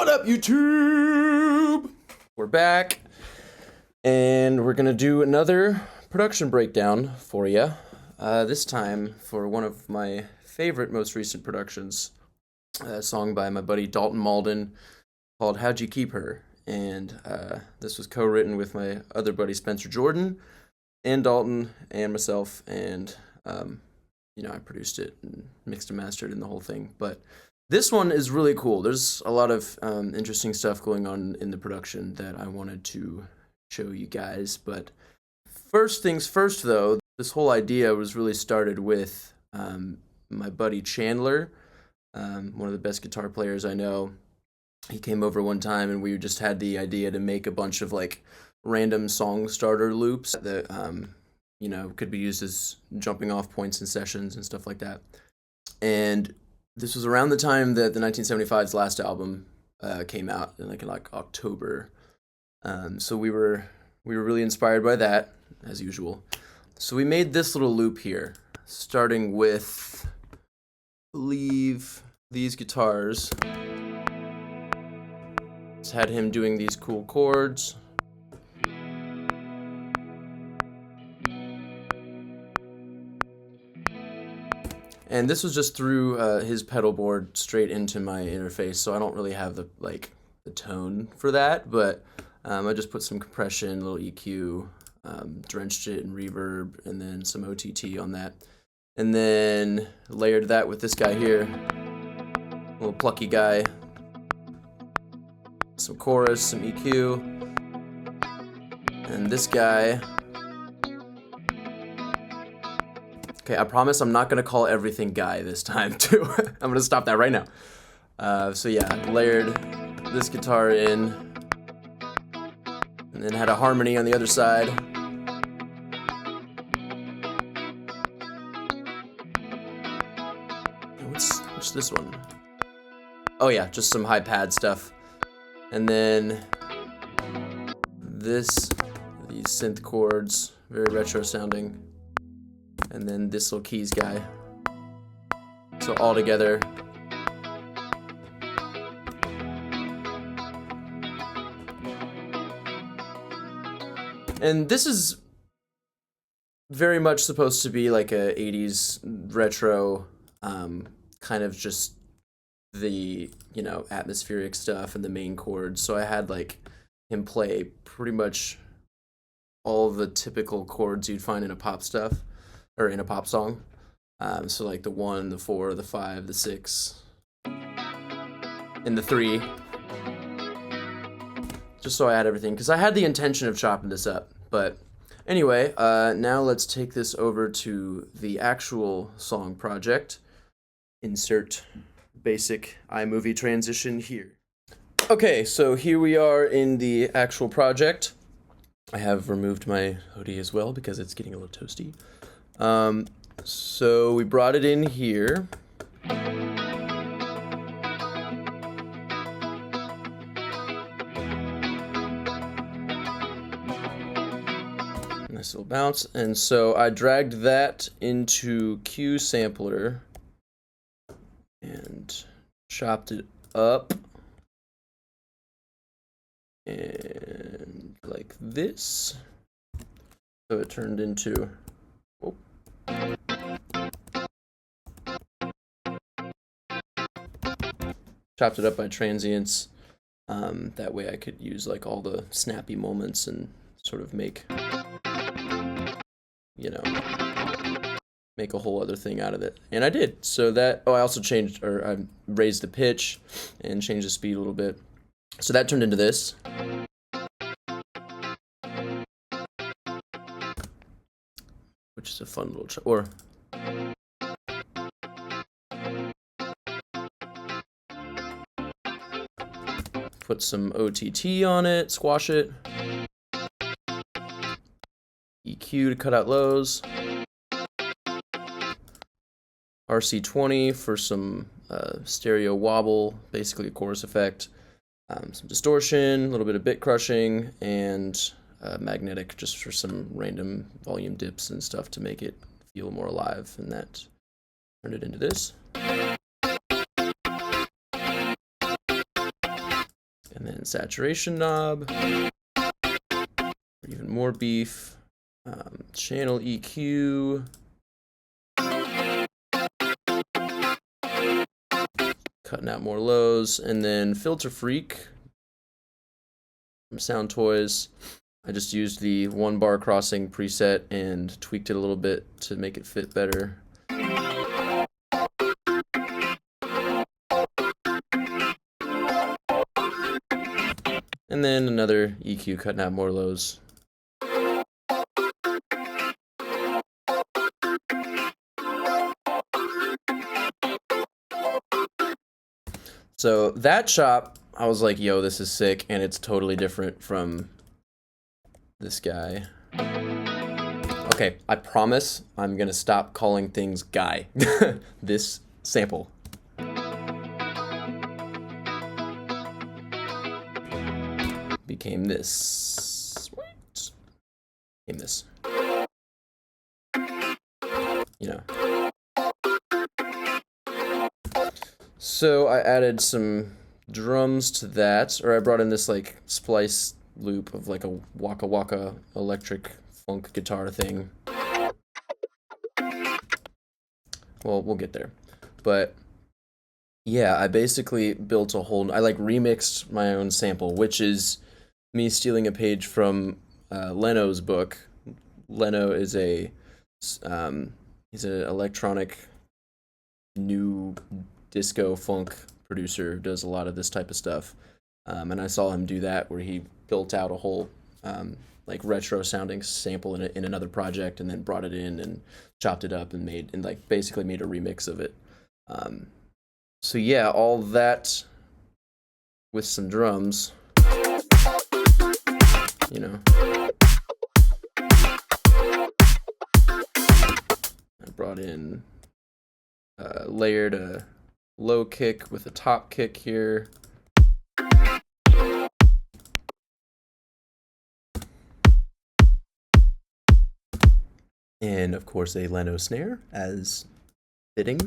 What up, YouTube? We're back, and we're gonna do another production breakdown for you. This time for one of my favorite, most recent productions, a song by my buddy Dalton Mauldin called "How'd You Keep Her?" And this was co-written with my other buddy Spencer Jordan, and Dalton, and myself, and I produced it and mixed and mastered and the whole thing. But this one is really cool. There's a lot of interesting stuff going on in the production that I wanted to show you guys. But first things first, though, this whole idea was really started with my buddy Chandler, one of the best guitar players I know. He came over one time and we just had the idea to make a bunch of like random song starter loops that could be used as jumping off points in sessions and stuff like that. And this was around the time that the 1975's last album came out in like October. So we were really inspired by that, as usual. So we made this little loop here, starting with, I believe, these guitars. It's had him doing these cool chords. And this was just through his pedal board straight into my interface, so I don't really have the tone for that, but I just put some compression, a little EQ, drenched it in reverb, and then some OTT on that. And then layered that with this guy here, little plucky guy, some chorus, some EQ, and this guy. Okay, I promise I'm not going to call everything Guy this time, too. I'm going to stop that right now. So yeah, layered this guitar in, and then had a harmony on the other side. What's this one? Oh yeah, just some high pad stuff. And then these synth chords, very retro sounding. And then this little keys guy. So all together. And this is very much supposed to be like a 80s retro, kind of just the, atmospheric stuff and the main chords. So I had like him play pretty much all the typical chords you'd find in a pop stuff. Or in a pop song. So like the 1, the 4, the 5, the 6, and the 3. Just so I had everything, because I had the intention of chopping this up. But anyway, now let's take this over to the actual song project. Insert basic iMovie transition here. Okay, so here we are in the actual project. I have removed my hoodie as well because it's getting a little toasty. So we brought it in here. Nice little bounce. And so I dragged that into Q Sampler and chopped it up. And like this. So it turned into... Chopped it up by transients. That way I could use like all the snappy moments and sort of make a whole other thing out of it. And I did. So that, I also I raised the pitch and changed the speed a little bit. So that turned into this. Which is a fun little, put some OTT on it, squash it. EQ to cut out lows. RC20 for some stereo wobble, basically a chorus effect. Some distortion, a little bit of bit crushing, and magnetic just for some random volume dips and stuff to make it feel more alive. And that turned it into this. And then saturation knob. Even more beef. Channel EQ. Cutting out more lows. And then filter freak from Sound Toys. I just used the 1-bar crossing preset and tweaked it a little bit to make it fit better. And then another EQ cutting out more lows. So that chop, I was like, yo, this is sick, and it's totally different from this guy. Okay, I promise I'm gonna stop calling things guy. This sample. Became this. Wait. Became this. You know. So I added some drums to that, or I brought in this like splice loop of like a waka waka electric funk guitar thing. Well, we'll get there. But yeah, I basically built a whole, I like remixed my own sample, which is me stealing a page from Leno's book. Leno is he's an electronic new disco funk producer, does a lot of this type of stuff. And I saw him do that where he built out a whole like retro sounding sample in another project and then brought it in and chopped it up and like basically made a remix of it. So yeah, all that with some drums, you know. I brought in layered a low kick with a top kick here. And of course a Leno snare, as fitting.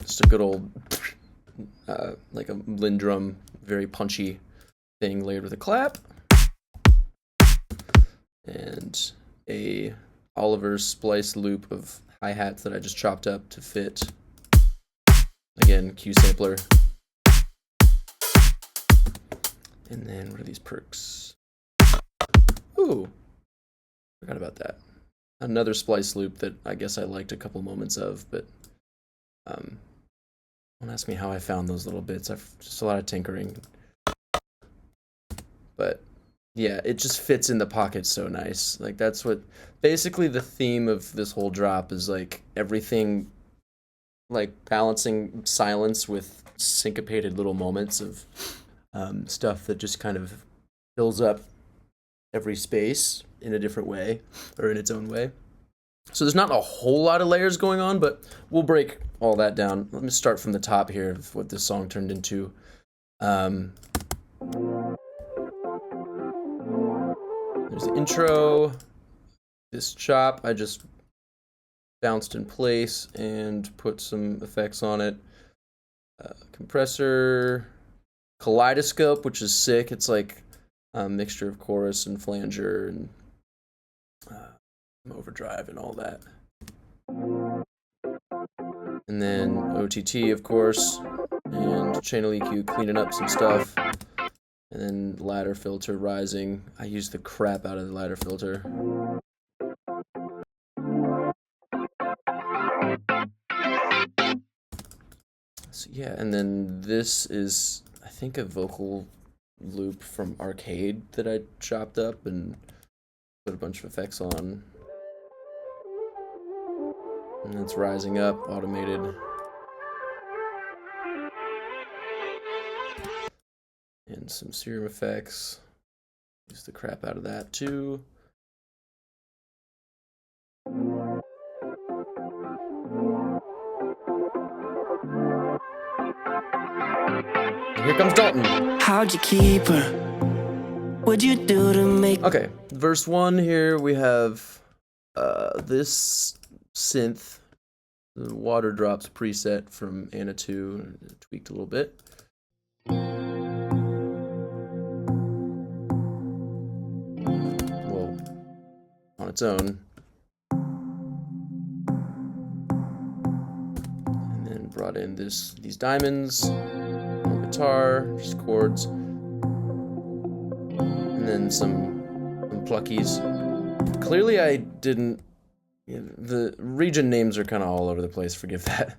Just a good old, like a Lindrum, very punchy thing layered with a clap. And a Oliver's splice loop of hi-hats that I just chopped up to fit. Again, Q sampler. And then what are these perks? Ooh, forgot about that. Another splice loop that I guess I liked a couple moments of, but don't ask me how I found those little bits. I've just a lot of tinkering. But yeah, it just fits in the pocket so nice. Like that's what basically the theme of this whole drop is, like everything, like balancing silence with syncopated little moments of stuff that just kind of fills up every space in a different way or in its own way. So there's not a whole lot of layers going on, but we'll break all that down. Let me start from the top here of what this song turned into. There's the intro. This chop I just bounced in place and put some effects on it. Compressor, kaleidoscope, which is sick. It's like a mixture of chorus and flanger and overdrive and all that. And then OTT, of course, and channel EQ cleaning up some stuff. And then ladder filter rising. I used the crap out of the ladder filter. So yeah, and then this is, I think, a vocal loop from Arcade that I chopped up and put a bunch of effects on. And it's rising up, automated. And some serum effects. Use the crap out of that too. And here comes Dalton. How'd you keep her? What'd you do to make... Okay, verse 1 here we have this synth the water drops preset from Anna 2, tweaked a little bit. Well, on its own. And then brought in these diamonds on guitar, just chords. And then some pluckies. Clearly I didn't... The region names are kind of all over the place, forgive that.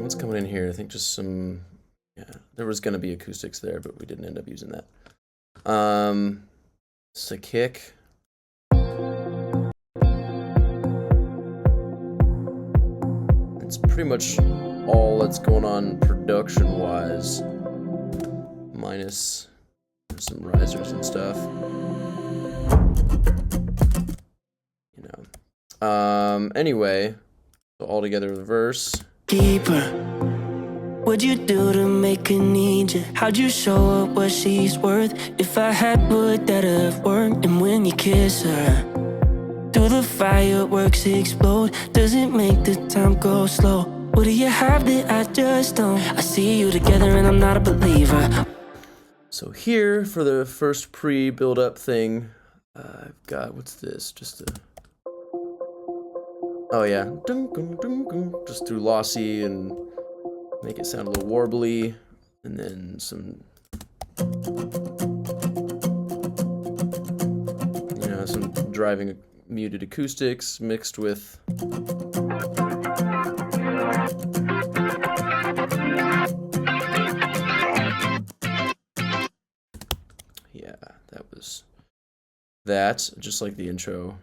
What's coming in here? I think just some... Yeah, there was gonna be acoustics there, but we didn't end up using that. It's a kick. It's pretty much all that's going on production-wise. Minus some risers and stuff. You know. Anyway, so all together the verse. Keeper, what'd you do to make her need you? How'd you show up what she's worth? If I had, would that have worked? And when you kiss her, do the fireworks explode? Does it make the time go slow? What do you have that I just don't? I see you together and I'm not a believer. So here, for the first pre-build-up thing, I've got, what's this? Just a... Oh yeah, just through lossy and make it sound a little warbly, and then some, you know, some driving muted acoustics mixed with yeah, that was that, just like the intro.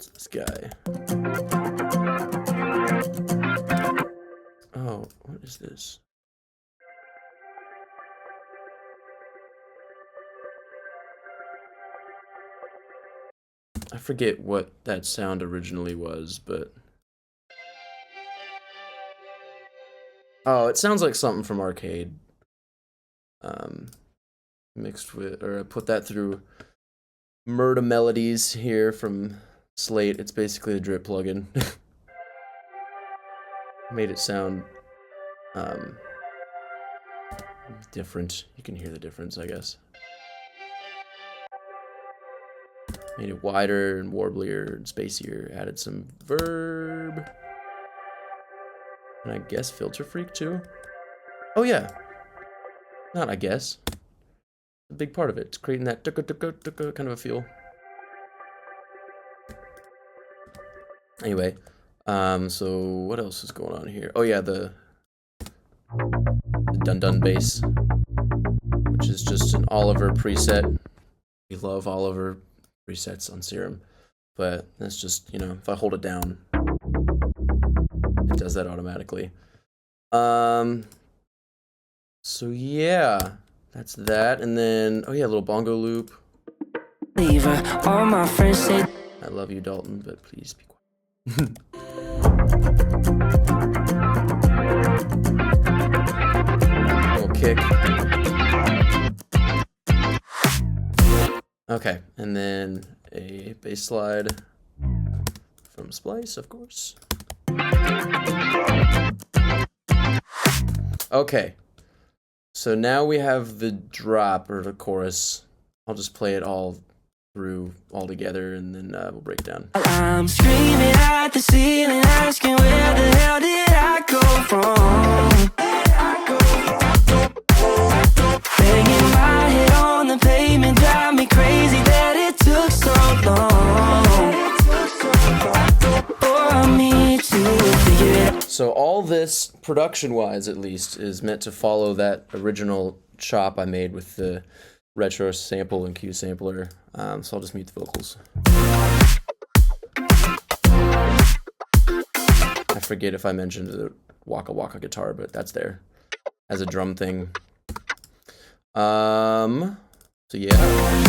What's this guy? Oh, what is this? I forget what that sound originally was, but... Oh, it sounds like something from Arcade. Mixed with, or I put that through Murda Melodies here from Slate. It's basically a drip plugin. Made it sound different. You can hear the difference, I guess. Made it wider and warblier and spacier. Added some verb. And I guess Filter Freak too. Oh yeah. Not I guess. A big part of it. It's creating that kind of a feel. Anyway, so what else is going on here? Oh yeah, the dun-dun bass, which is just an Oliver preset. We love Oliver presets on Serum, but that's just, you know, if I hold it down, it does that automatically. So yeah, that's that, and then, oh yeah, a little bongo loop. All my friends say I love you, Dalton, but please be quiet. Little kick. Okay, and then a bass slide from Splice, of course. Okay, so now we have the drop, or the chorus. I'll just play it all through all together, and then we'll break it down. I'm screaming at the ceiling, asking where the hell did I go from? Banging my head on the pavement, drive me crazy that it took so long. For me to figure it out. So all this, production-wise at least, is meant to follow that original chop I made with the retro sample and Q sampler. So I'll just mute the vocals. I forget if I mentioned the Waka Waka guitar, but that's there as a drum thing. So yeah.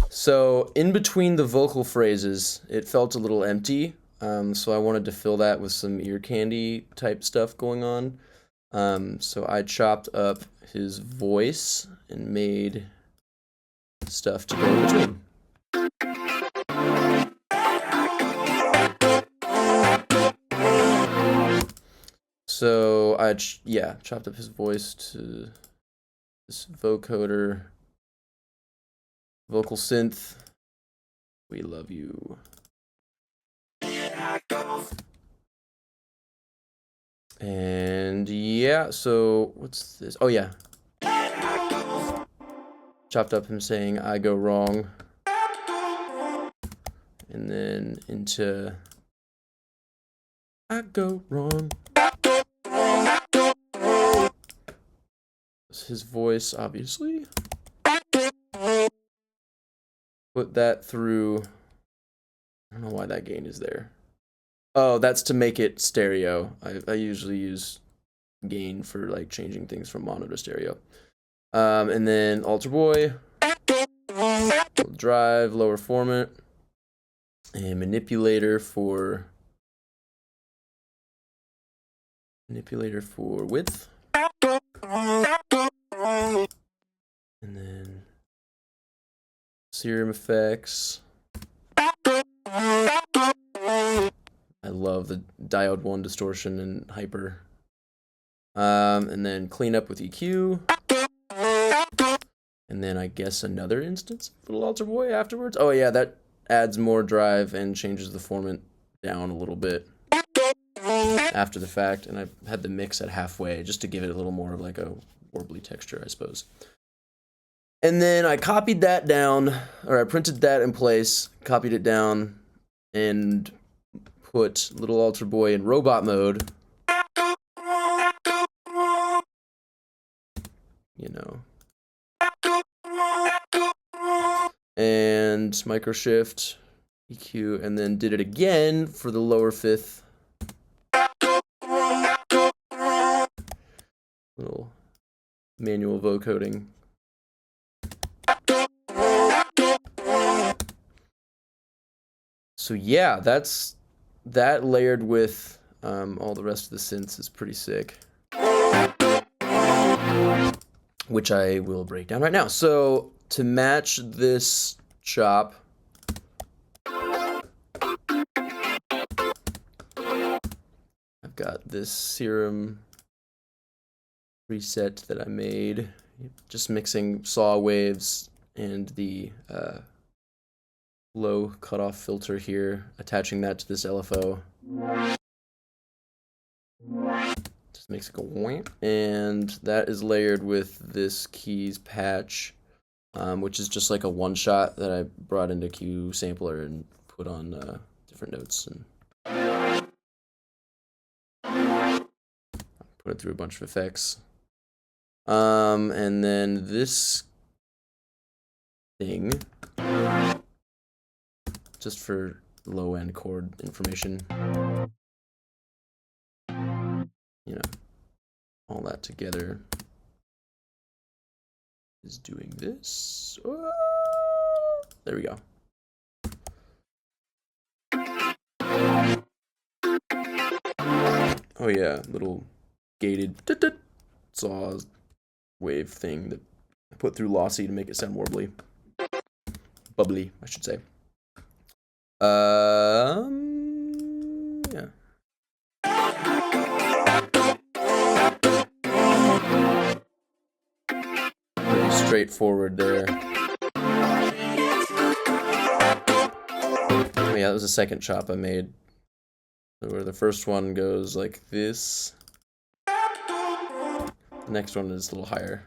So in between the vocal phrases, it felt a little empty. So I wanted to fill that with some ear candy type stuff going on. So I chopped up his voice and made stuff to go in between. So I chopped up his voice to this vocoder, vocal synth. We love you. And yeah, so what's this? Oh yeah. Chopped up him saying I go wrong. And then into I go wrong. It's his voice, obviously. Put that through. I don't know why that gain is there. Oh, that's to make it stereo. I usually use gain for like changing things from mono to stereo. And then Alter Boy, drive, lower format, and manipulator for width. And then serum effects. I love the diode 1 distortion and hyper. And then clean up with EQ. And then I guess another instance of Little Alter Boy afterwards. Oh yeah, that adds more drive and changes the format down a little bit after the fact. And I had the mix at halfway just to give it a little more of like a warbly texture, I suppose. And then I copied that down, or I printed that in place, copied it down, and put Little Alter Boy in robot mode. You know. And micro shift, EQ, and then did it again for the lower fifth. Little manual vocoding. So yeah, that layered with all the rest of the synths is pretty sick. Which I will break down right now. So to match this chop, I've got this serum preset that I made, just mixing saw waves and the low cutoff filter here, attaching that to this LFO. Just makes it go whamp. And that is layered with this keys patch, which is just like a one shot that I brought into Q sampler and put on different notes and put it through a bunch of effects. And then this thing, just for low end chord information, you know, all that together is doing this. Oh, there we go. Oh yeah, little gated saw wave thing that I put through Lossy to make it sound warbly. Bubbly, I should say. Yeah. Pretty straightforward there. Oh yeah, that was the second chop I made. Where the first one goes like this. The next one is a little higher.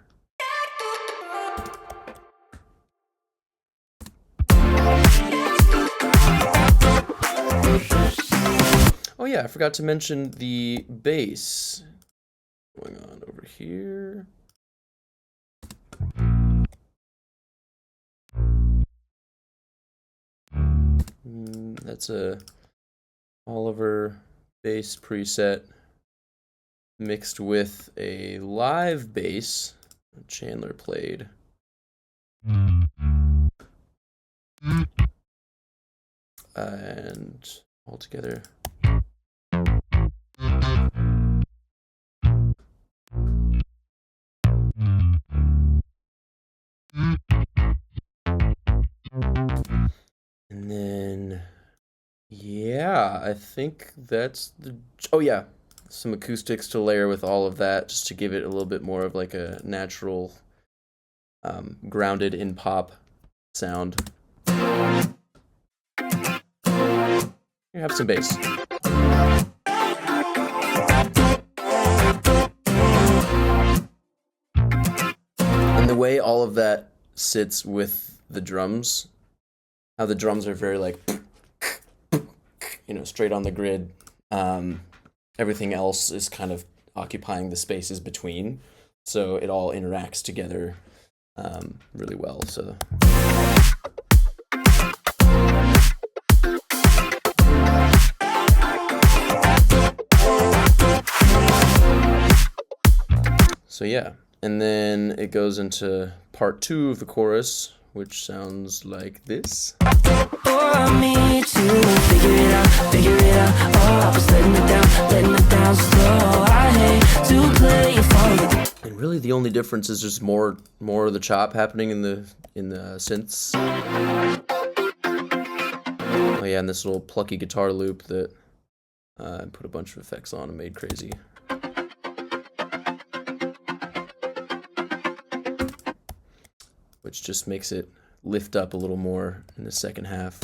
Oh yeah, I forgot to mention the bass going on over here. That's a Oliver bass preset mixed with a live bass Chandler played. And all together. And then, yeah, I think that's the, oh yeah, some acoustics to layer with all of that, just to give it a little bit more of like a natural, grounded in pop sound. You have some bass. And the way all of that sits with the drums, how the drums are very like, you know, straight on the grid. Everything else is kind of occupying the spaces between, so it all interacts together really well. So. So yeah, and then it goes into part 2 of the chorus, which sounds like this. For me to figure it out. Oh, I was letting it down slow. I hate to play it for. And really, the only difference is just more of the chop happening in the synths. Oh yeah, and this little plucky guitar loop that I put a bunch of effects on and made crazy. Which just makes it lift up a little more in the second half.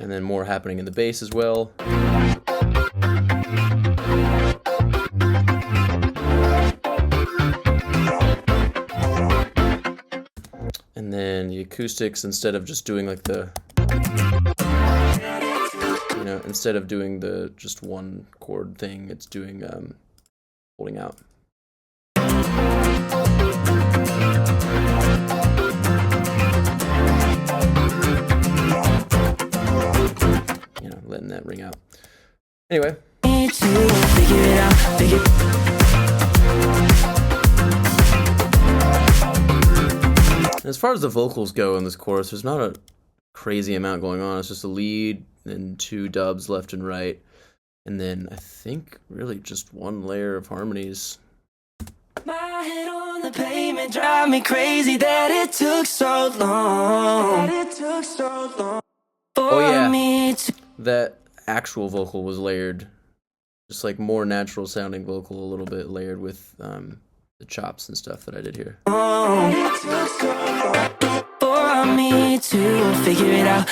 And then more happening in the bass as well. And then the acoustics, instead of just doing like the, you know, instead of doing the just one chord thing, it's doing holding out. You know, letting that ring out. Anyway. As far as the vocals go in this chorus, there's not a crazy amount going on. It's just a lead and 2 dubs left and right. And then I think really just one layer of harmonies. My head on the pavement drive me crazy that it took so long. Oh yeah, that actual vocal was layered, just like more natural sounding vocal, a little bit layered with the chops and stuff that I did here. For me to figure it out.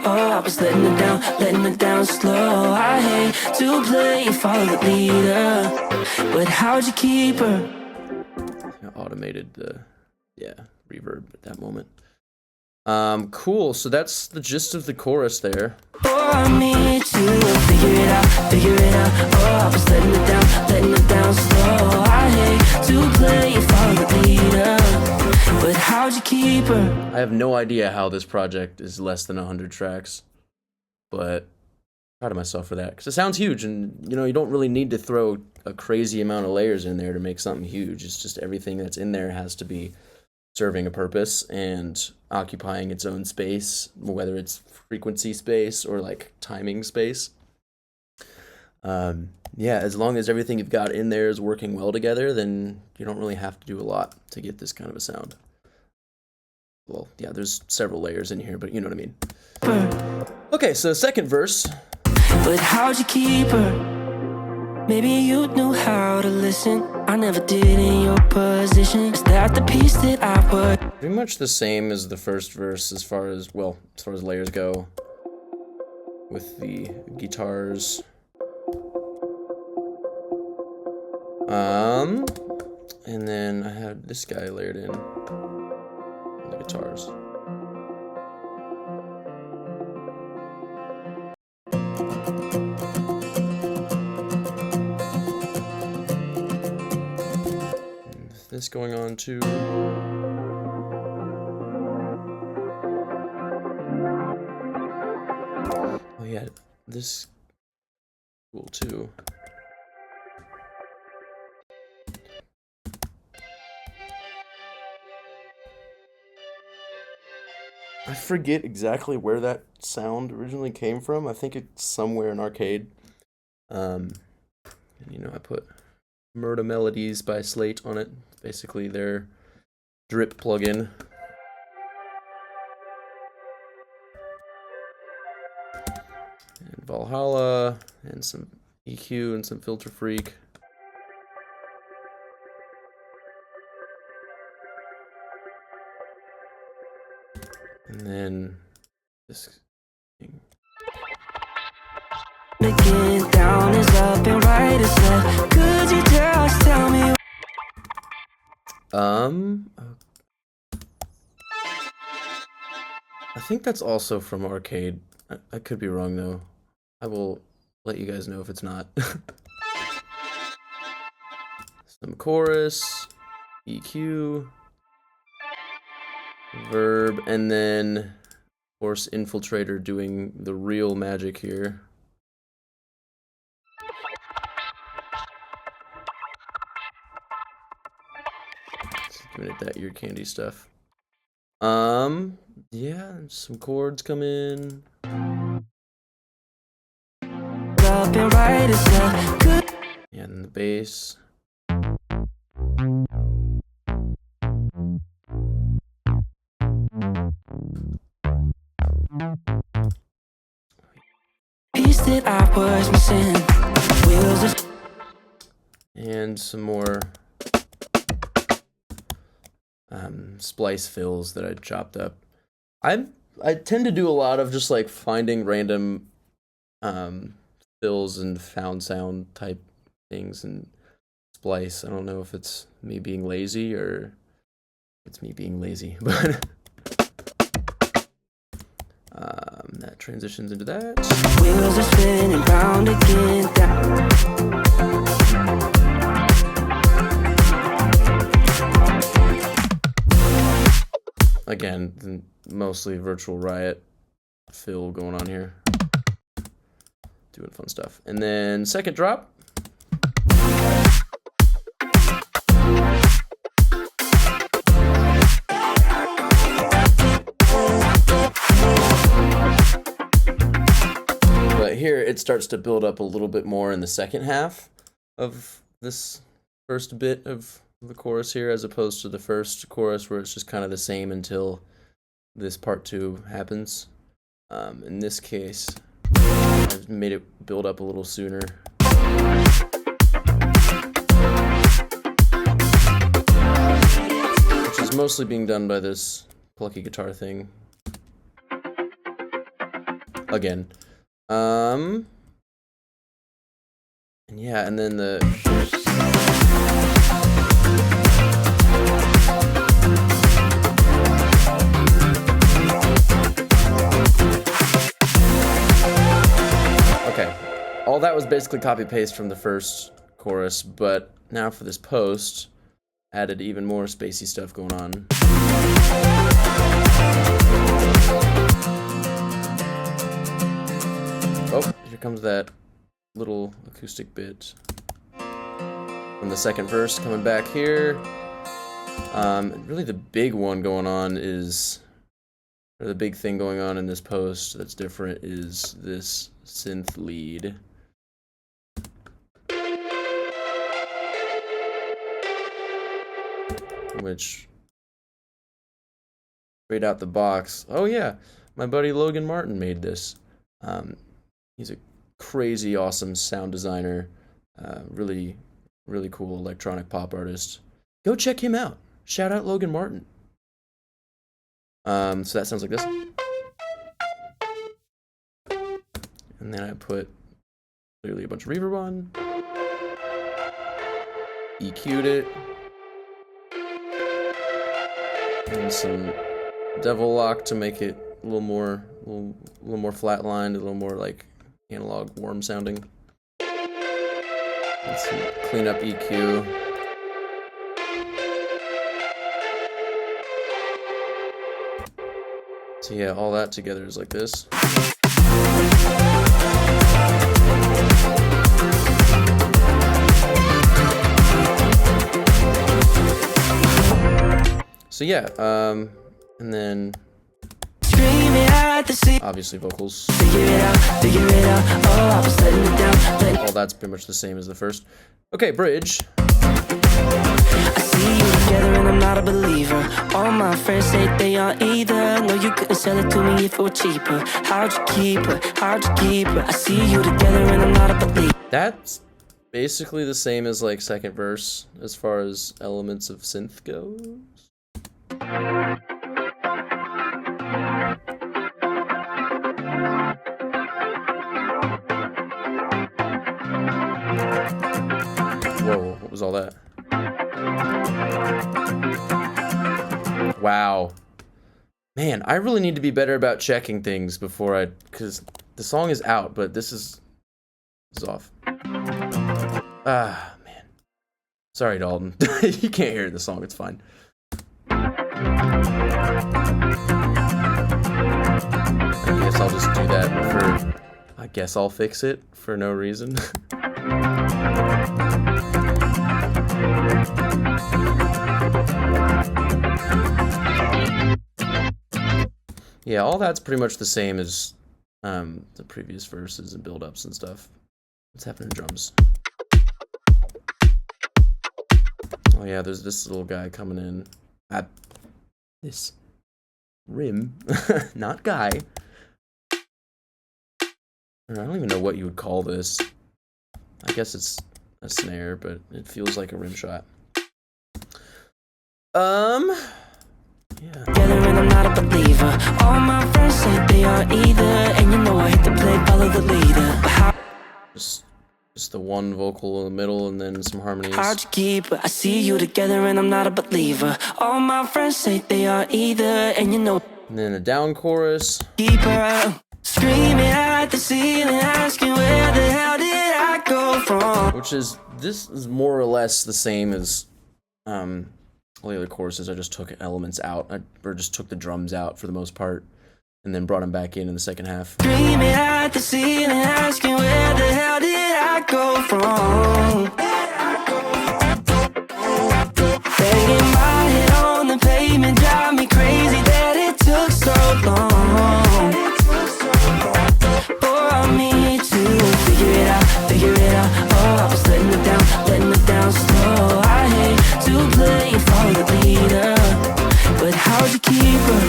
Oh, I was letting it down slow. I hate to play and follow the leader, but how'd you keep her? I automated the reverb at that moment. Cool. So that's the gist of the chorus there. For me to figure it out. Oh, I was letting it down slow. I hate to play and follow the leader, but how'd you keep her? I have no idea how this project is less than 100 tracks, but I'm proud of myself for that, because it sounds huge, and you know, you don't really need to throw a crazy amount of layers in there to make something huge. It's just everything that's in there has to be serving a purpose and occupying its own space, whether it's frequency space or like timing space. Yeah, as long as everything you've got in there is working well together, then you don't really have to do a lot to get this kind of a sound. Well, yeah, there's several layers in here, but you know what I mean. Okay, so second verse. But how'd you keep her? Maybe you knew how to listen. I never did in your position. Is that the piece that I would? Pretty much the same as the first verse as far as layers go. With the guitars. And then I had this guy layered in. The guitars. And this going on too. Oh yeah, this cool too. I forget exactly where that sound originally came from. I think it's somewhere in Arcade. And you know, I put Murda Melodies by Slate on it. Basically their drip plugin. and Valhalla, and some EQ and some Filter Freak. And then this thing. Looking down is up and right is left. Could you just tell me? I think that's also from Arcade. I could be wrong though. I will let you guys know if it's not. Some chorus, EQ, verb, and then of course Infiltrator doing the real magic here. Just giving it that ear candy stuff. Yeah, some chords come in. Up and right is left. Yeah, and then the bass. Piece that I was missing. Wheels of And some more splice fills that I chopped up. I tend to do a lot of just like finding random fills and found sound type things and splice. I don't know if it's me being lazy or it's me being lazy, but that transitions into that. wheels are spinning round again. Again, mostly Virtual Riot fill going on here. Doing fun stuff. And then second drop. But here it starts to build up a little bit more in the second half of this first bit of the chorus here, as opposed to the first chorus where it's just kind of the same until this part 2 happens. In this case, I've made it build up a little sooner. Which is mostly being done by this plucky guitar thing. Again. And yeah, and then the all that was basically copy paste from the first chorus, but now for this post, added even more spacey stuff going on. Oh, here comes that little acoustic bit from the second verse coming back here. Really the big one going on is, or the big thing going on in this post that's different is this synth lead. Which, straight out the box, oh yeah, my buddy Logan Martin made this. He's a crazy awesome sound designer, really cool electronic pop artist. Go check him out. Shout out Logan Martin. So that sounds like this. And then I put clearly a bunch of reverb on. EQ'd it. And some devil lock to make it a little more flatlined, a little more like analog warm sounding. And some clean up EQ. So yeah, all that together is like this. So yeah, and then obviously vocals. All that's pretty much the same as the first. Okay, bridge. together and I'm not a believer. All my friends say they aren't either. No, you couldn't sell it to me if it were cheaper. How'd you keep her? How'd you keep her? I see you together and I'm not a believer. That's basically the same as like second verse as far as elements of synth goes. Whoa, what was all that? Wow. Man, I really need to be better about checking things before because the song is out, but this is off. Ah, man. Sorry, Dalton. You can't hear the song, it's fine. I guess I'll just do that I guess I'll fix it for no reason. Yeah, all that's pretty much the same as the previous verses and build-ups and stuff. What's happening to drums? Oh yeah, there's this little guy coming in. This rim, not guy. I don't even know what you would call this. I guess it's a snare, but it feels like a rim shot. Yeah. Together and I'm not a believer. All my friends say they are either. And you know I hit the play, follow the leader. But how just the one vocal in the middle and then some harmonies. how'd you keep her? I see you together and I'm not a believer. All my friends say they are either. And you know And then a down chorus. keep her screaming at the ceiling, asking where the hell did I go from? This is more or less the same as all the other choruses. I just took elements out, or just took the drums out for the most part, and then brought them back in the second half. Screaming at the ceiling, asking where the hell did I go from? Banging my head on the pavement, drive me crazy that it took so long. For me to figure it out. Oh, I was letting it down slow. I hate to play and follow the leader, but how'd you keep her?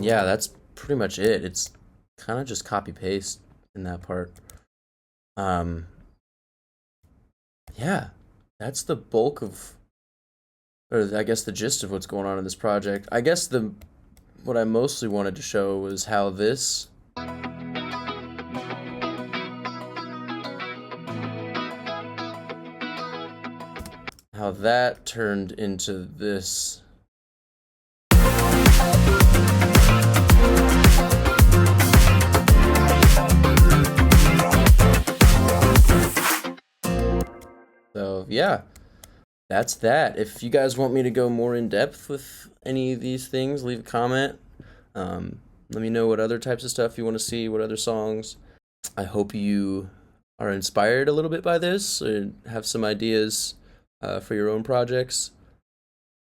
Yeah, that's pretty much it. It's kind of just copy paste in that part. Yeah, that's the bulk of, or I guess the gist of what's going on in this project. I guess what I mostly wanted to show was how that turned into this. So yeah, that's that. If you guys want me to go more in depth with any of these things, leave a comment. Let me know what other types of stuff you want to see, what other songs. I hope you are inspired a little bit by this or have some ideas for your own projects.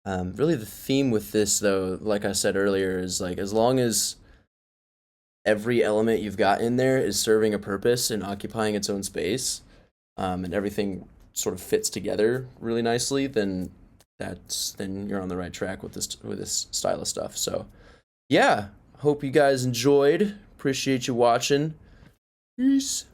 Really the theme with this, though, like I said earlier, is like as long as every element you've got in there is serving a purpose and occupying its own space, and everything sort of fits together really nicely, then you're on the right track with this style of stuff. So yeah, hope you guys enjoyed. Appreciate you watching. Peace.